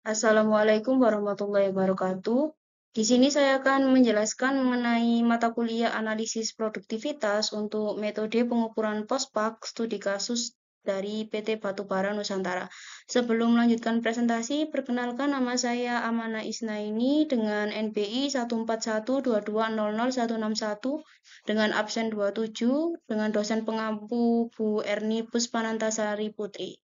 Assalamualaikum warahmatullahi wabarakatuh. Di sini saya akan menjelaskan mengenai mata kuliah analisis produktivitas untuk metode pengukuran pospak studi kasus dari PT Batubara Nusantara. Sebelum melanjutkan presentasi, perkenalkan nama saya Amana Isnaini dengan NBI 14122000161 dengan absen 27 dengan dosen pengampu Bu Erni Puspanantasari Putri.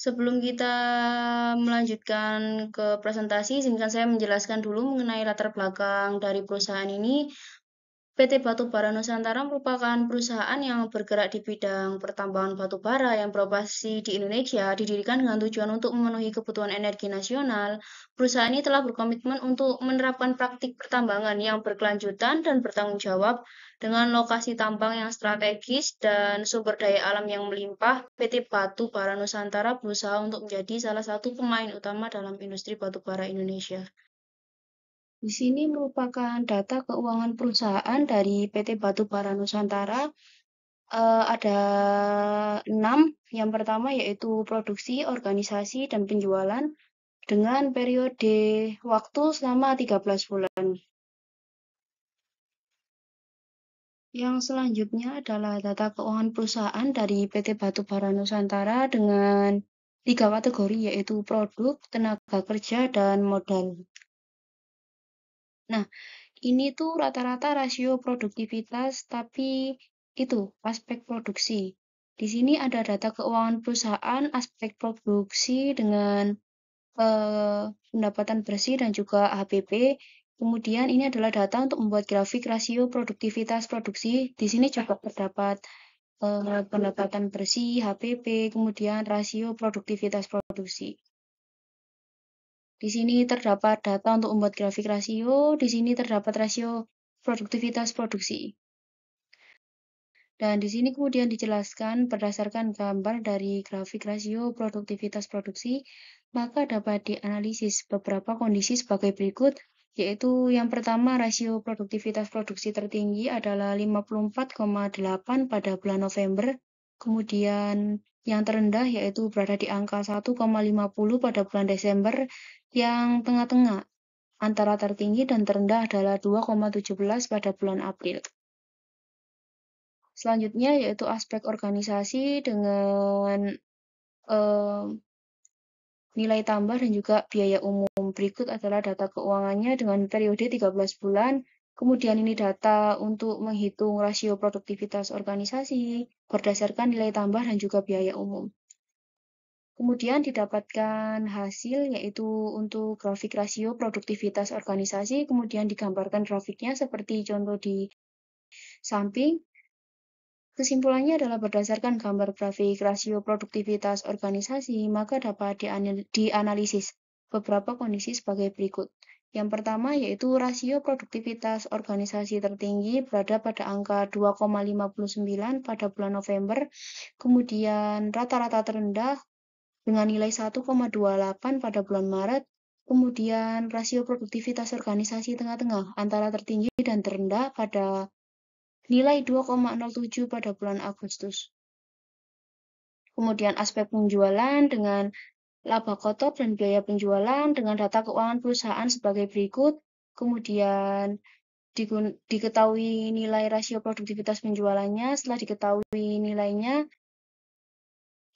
Sebelum kita melanjutkan ke presentasi, izinkan saya menjelaskan dulu mengenai latar belakang dari perusahaan ini. PT Batubara Nusantara merupakan perusahaan yang bergerak di bidang pertambangan batubara yang beroperasi di Indonesia, didirikan dengan tujuan untuk memenuhi kebutuhan energi nasional. Perusahaan ini telah berkomitmen untuk menerapkan praktik pertambangan yang berkelanjutan dan bertanggung jawab dengan lokasi tambang yang strategis dan sumber daya alam yang melimpah. PT Batubara Nusantara berusaha untuk menjadi salah satu pemain utama dalam industri batubara Indonesia. Di sini merupakan data keuangan perusahaan dari PT Batubara Nusantara. Ada 6. Yang pertama yaitu produksi, organisasi, dan penjualan dengan periode waktu selama 13 bulan. Yang selanjutnya adalah data keuangan perusahaan dari PT Batubara Nusantara dengan 3 kategori yaitu produk, tenaga kerja, dan modal. Nah, ini tuh rata-rata rasio produktivitas, tapi itu aspek produksi. Di sini ada data keuangan perusahaan, aspek produksi dengan pendapatan bersih dan juga HPP. Kemudian ini adalah data untuk membuat grafik rasio produktivitas produksi. Di sini juga terdapat pendapatan bersih, HPP, kemudian rasio produktivitas produksi. Di sini terdapat data untuk membuat grafik rasio, di sini terdapat rasio produktivitas produksi. Dan di sini kemudian dijelaskan berdasarkan gambar dari grafik rasio produktivitas produksi, maka dapat dianalisis beberapa kondisi sebagai berikut, yaitu yang pertama rasio produktivitas produksi tertinggi adalah 54,8 pada bulan November, kemudian yang terendah yaitu berada di angka 1,50 pada bulan Desember, yang tengah-tengah antara tertinggi dan terendah adalah 2,17 pada bulan April. Selanjutnya yaitu aspek organisasi dengan nilai tambah dan juga biaya umum. Berikut adalah data keuangannya dengan periode 13 bulan. Kemudian ini data untuk menghitung rasio produktivitas organisasi berdasarkan nilai tambah dan juga biaya umum. Kemudian didapatkan hasil yaitu untuk grafik rasio produktivitas organisasi, kemudian digambarkan grafiknya seperti contoh di samping. Kesimpulannya adalah berdasarkan gambar grafik rasio produktivitas organisasi, maka dapat dianalisis beberapa kondisi sebagai berikut. Yang pertama yaitu rasio produktivitas organisasi tertinggi berada pada angka 2,59 pada bulan November, kemudian rata-rata terendah dengan nilai 1,28 pada bulan Maret, kemudian rasio produktivitas organisasi tengah-tengah antara tertinggi dan terendah pada nilai 2,07 pada bulan Agustus. Kemudian aspek penjualan dengan laba kotor dan biaya penjualan dengan data keuangan perusahaan sebagai berikut. Kemudian diketahui nilai rasio produktivitas penjualannya. Setelah diketahui nilainya,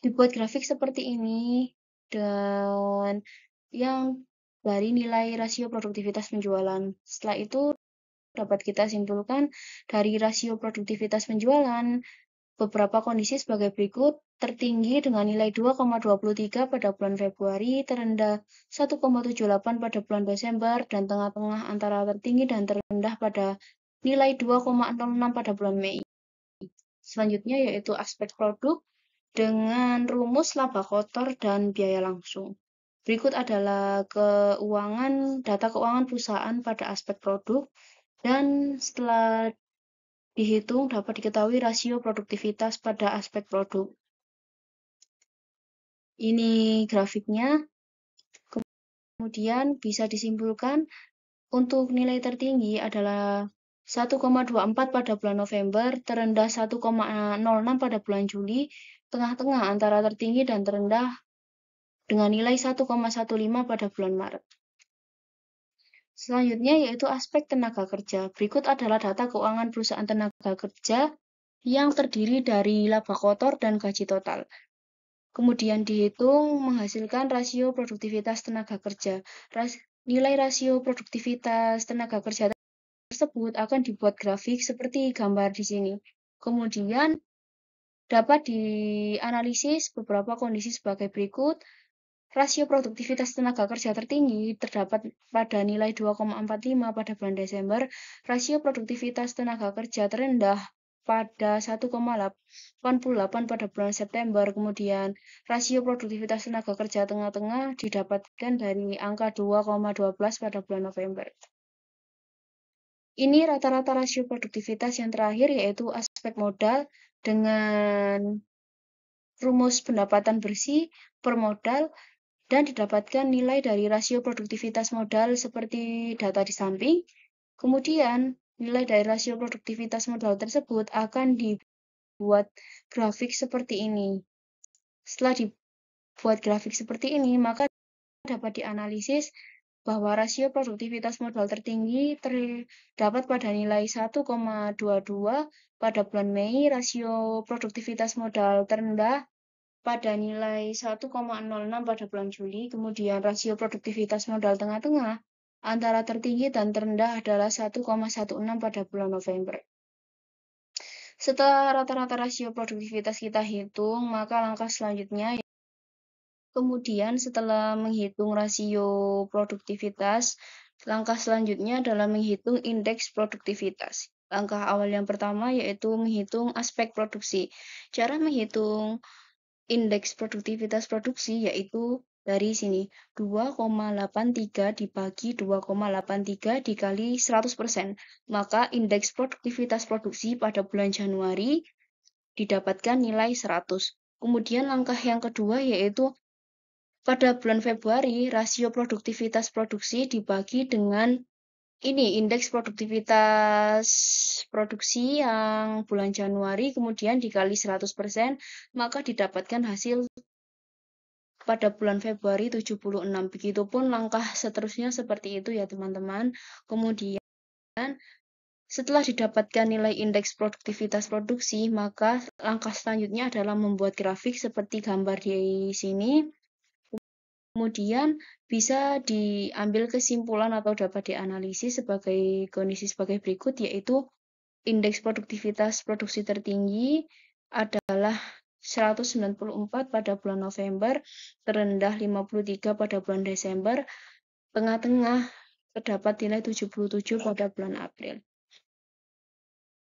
dibuat grafik seperti ini dan yang dari nilai rasio produktivitas penjualan. Setelah itu dapat kita simpulkan dari rasio produktivitas penjualan beberapa kondisi sebagai berikut. Tertinggi dengan nilai 2,23 pada bulan Februari, terendah 1,78 pada bulan Desember, dan tengah-tengah antara tertinggi dan terendah pada nilai 2,06 pada bulan Mei. Selanjutnya yaitu aspek produk dengan rumus laba kotor dan biaya langsung. Berikut adalah data keuangan perusahaan pada aspek produk, dan setelah dihitung dapat diketahui rasio produktivitas pada aspek produk. Ini grafiknya. Kemudian bisa disimpulkan untuk nilai tertinggi adalah 1,24 pada bulan November, terendah 1,06 pada bulan Juli, tengah-tengah antara tertinggi dan terendah dengan nilai 1,15 pada bulan Maret. Selanjutnya yaitu aspek tenaga kerja. Berikut adalah data keuangan perusahaan tenaga kerja yang terdiri dari laba kotor dan gaji total. Kemudian dihitung menghasilkan rasio produktivitas tenaga kerja. Nilai rasio produktivitas tenaga kerja tersebut akan dibuat grafik seperti gambar di sini. Kemudian dapat dianalisis beberapa kondisi sebagai berikut. Rasio produktivitas tenaga kerja tertinggi terdapat pada nilai 2,45 pada bulan Desember. Rasio produktivitas tenaga kerja terendah pada 1,88 pada bulan September. Kemudian rasio produktivitas tenaga kerja tengah-tengah didapatkan dari angka 2,12 pada bulan November. Ini rata-rata rasio produktivitas yang terakhir, yaitu aspek modal dengan rumus pendapatan bersih per modal, dan didapatkan nilai dari rasio produktivitas modal seperti data di samping. Kemudian, nilai dari rasio produktivitas modal tersebut akan dibuat grafik seperti ini. Setelah dibuat grafik seperti ini, maka dapat dianalisis bahwa rasio produktivitas modal tertinggi terdapat pada nilai 1,22 pada bulan Mei, rasio produktivitas modal terendah pada nilai 1,06 pada bulan Juli, kemudian rasio produktivitas modal tengah-tengah antara tertinggi dan terendah adalah 1,16 pada bulan November. Setelah rata-rata rasio produktivitas kita hitung, maka langkah selanjutnya kemudian setelah menghitung rasio produktivitas, langkah selanjutnya adalah menghitung indeks produktivitas. Langkah awal yang pertama yaitu menghitung aspek produksi. Cara menghitung indeks produktivitas produksi yaitu dari sini 2,83 dibagi 2,83 dikali 100%. Maka indeks produktivitas produksi pada bulan Januari didapatkan nilai 100. Kemudian langkah yang kedua yaitu pada bulan Februari rasio produktivitas produksi dibagi dengan ini indeks produktivitas produksi yang bulan Januari kemudian dikali 100%, maka didapatkan hasil pada bulan Februari 76. Begitupun langkah seterusnya seperti itu ya teman-teman. Kemudian setelah didapatkan nilai indeks produktivitas produksi, maka langkah selanjutnya adalah membuat grafik seperti gambar di sini. Kemudian bisa diambil kesimpulan atau dapat dianalisis sebagai kondisi sebagai berikut, yaitu indeks produktivitas produksi tertinggi adalah 194 pada bulan November, terendah 53 pada bulan Desember, tengah-tengah terdapat nilai 77 pada bulan April.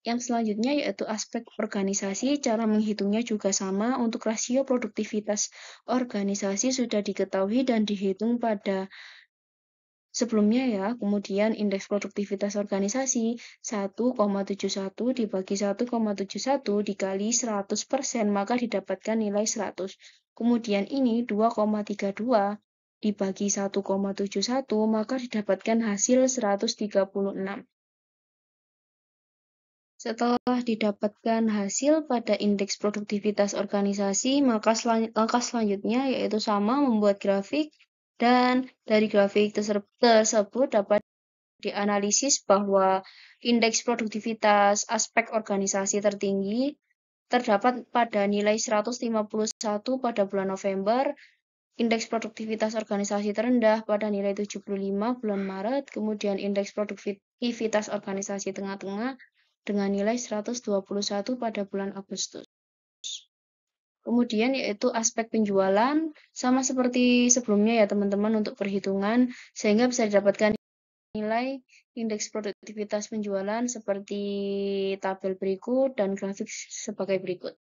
Yang selanjutnya yaitu aspek organisasi. Cara menghitungnya juga sama. Untuk rasio produktivitas organisasi sudah diketahui dan dihitung pada sebelumnya ya. Kemudian indeks produktivitas organisasi 1,71 dibagi 1,71 dikali 100%, maka didapatkan nilai 100. Kemudian ini 2,32 dibagi 1,71, maka didapatkan hasil 136. Setelah didapatkan hasil pada indeks produktivitas organisasi, maka langkah selanjutnya yaitu sama membuat grafik, dan dari grafik tersebut dapat dianalisis bahwa indeks produktivitas aspek organisasi tertinggi terdapat pada nilai 151 pada bulan November, indeks produktivitas organisasi terendah pada nilai 75 bulan Maret, kemudian indeks produktivitas organisasi tengah-tengah dengan nilai 121 pada bulan Agustus. Kemudian yaitu aspek penjualan, sama seperti sebelumnya ya teman-teman untuk perhitungan, sehingga bisa didapatkan nilai indeks produktivitas penjualan seperti tabel berikut dan grafik sebagai berikut.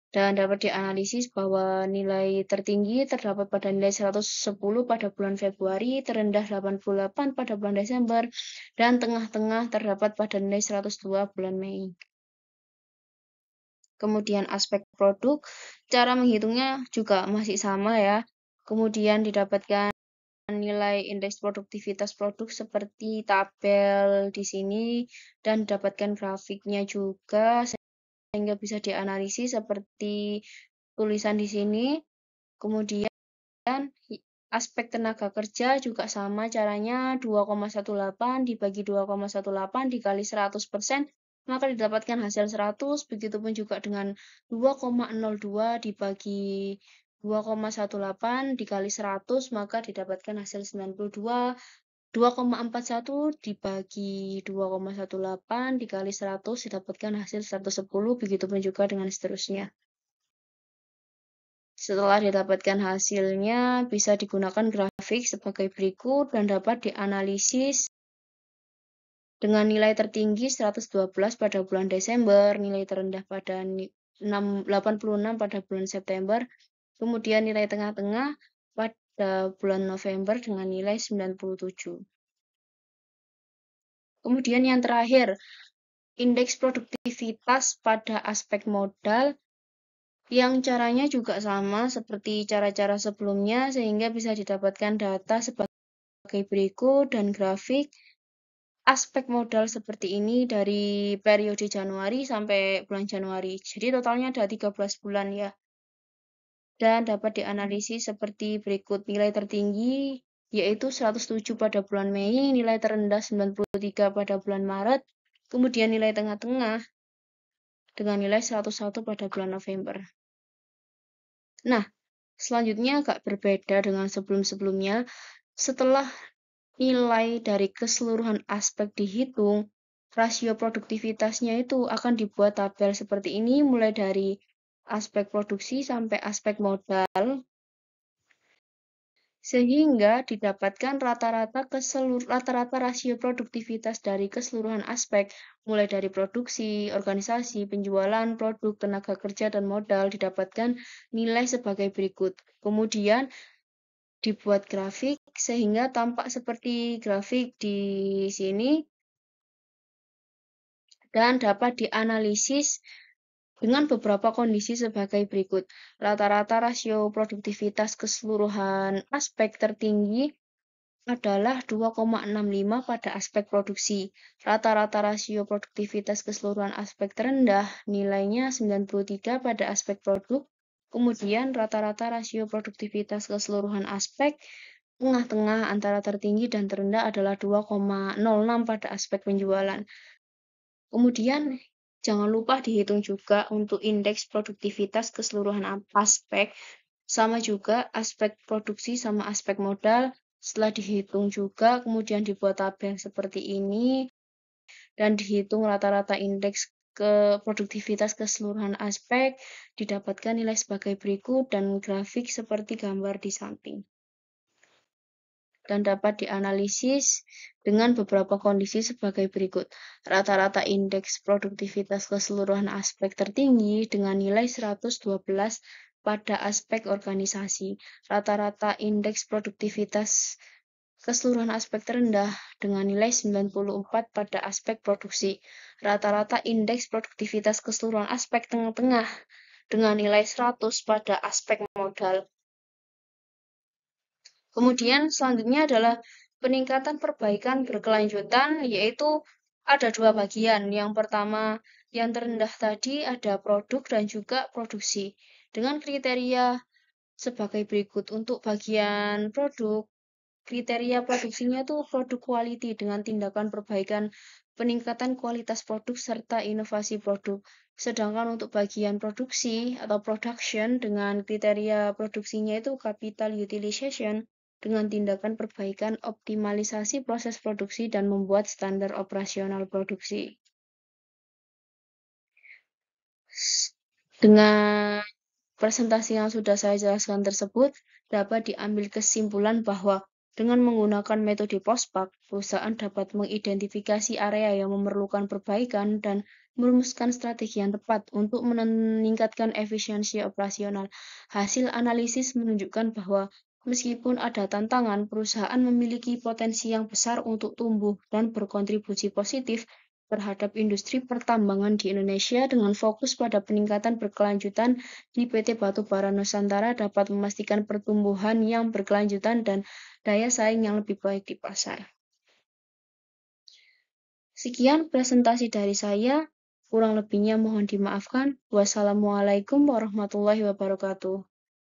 Dan dapat dianalisis bahwa nilai tertinggi terdapat pada nilai 110 pada bulan Februari, terendah 88 pada bulan Desember, dan tengah-tengah terdapat pada nilai 102 bulan Mei. Kemudian aspek produk, cara menghitungnya juga masih sama ya. Kemudian didapatkan nilai indeks produktivitas produk seperti tabel di sini dan dapatkan grafiknya juga sehingga bisa dianalisis seperti tulisan di sini. Kemudian aspek tenaga kerja juga sama caranya, 2,18 dibagi 2,18 dikali 100%, maka didapatkan hasil 100, begitupun juga dengan 2,02 dibagi 2,18 dikali 100, maka didapatkan hasil 92, 2,41 dibagi 2,18 dikali 100 didapatkan hasil 110, begitupun juga dengan seterusnya. Setelah didapatkan hasilnya, bisa digunakan grafik sebagai berikut dan dapat dianalisis dengan nilai tertinggi 112 pada bulan Desember, nilai terendah pada 86 pada bulan September, kemudian nilai tengah-tengah pada bulan November dengan nilai 97. Kemudian yang terakhir, indeks produktivitas pada aspek modal yang caranya juga sama seperti cara-cara sebelumnya sehingga bisa didapatkan data sebagai berikut dan grafik aspek modal seperti ini dari periode Januari sampai bulan Januari. Jadi totalnya ada 13 bulan ya. Dan dapat dianalisis seperti berikut. Nilai tertinggi yaitu 107 pada bulan Mei, nilai terendah 93 pada bulan Maret, kemudian nilai tengah-tengah dengan nilai 101 pada bulan November. Nah, selanjutnya agak berbeda dengan sebelum-sebelumnya. Setelah nilai dari keseluruhan aspek dihitung, rasio produktivitasnya itu akan dibuat tabel seperti ini, mulai dari aspek produksi sampai aspek modal, sehingga didapatkan rata-rata rasio produktivitas dari keseluruhan aspek, mulai dari produksi, organisasi, penjualan, produk, tenaga kerja, dan modal, didapatkan nilai sebagai berikut. Kemudian dibuat grafik sehingga tampak seperti grafik di sini dan dapat dianalisis dengan beberapa kondisi sebagai berikut. Rata-rata rasio produktivitas keseluruhan aspek tertinggi adalah 2,65 pada aspek produksi. Rata-rata rasio produktivitas keseluruhan aspek terendah nilainya 93 pada aspek produk. Kemudian rata-rata rasio produktivitas keseluruhan aspek tengah-tengah antara tertinggi dan terendah adalah 2,06 pada aspek penjualan. Kemudian jangan lupa dihitung juga untuk indeks produktivitas keseluruhan aspek, sama juga aspek produksi sama aspek modal. Setelah dihitung juga, kemudian dibuat tabel seperti ini, dan dihitung rata-rata indeks ke produktivitas keseluruhan aspek, didapatkan nilai sebagai berikut dan grafik seperti gambar di samping. Dan dapat dianalisis dengan beberapa kondisi sebagai berikut. Rata-rata indeks produktivitas keseluruhan aspek tertinggi dengan nilai 112 pada aspek organisasi. Rata-rata indeks produktivitas keseluruhan aspek terendah dengan nilai 94 pada aspek produksi. Rata-rata indeks produktivitas keseluruhan aspek tengah-tengah dengan nilai 100 pada aspek modal. Kemudian selanjutnya adalah peningkatan perbaikan berkelanjutan, yaitu ada dua bagian. Yang pertama, yang terendah tadi ada produk dan juga produksi. Dengan kriteria sebagai berikut. Untuk bagian produk, kriteria produksinya itu produk quality dengan tindakan perbaikan peningkatan kualitas produk serta inovasi produk. Sedangkan untuk bagian produksi atau production dengan kriteria produksinya itu capital utilization dengan tindakan perbaikan optimalisasi proses produksi dan membuat standar operasional produksi. Dengan presentasi yang sudah saya jelaskan tersebut, dapat diambil kesimpulan bahwa dengan menggunakan metode POSPAK, perusahaan dapat mengidentifikasi area yang memerlukan perbaikan dan merumuskan strategi yang tepat untuk meningkatkan efisiensi operasional. Hasil analisis menunjukkan bahwa meskipun ada tantangan, perusahaan memiliki potensi yang besar untuk tumbuh dan berkontribusi positif terhadap industri pertambangan di Indonesia dengan fokus pada peningkatan berkelanjutan di PT Batubara Nusantara dapat memastikan pertumbuhan yang berkelanjutan dan daya saing yang lebih baik di pasar. Sekian presentasi dari saya. Kurang lebihnya mohon dimaafkan. Wassalamualaikum warahmatullahi wabarakatuh.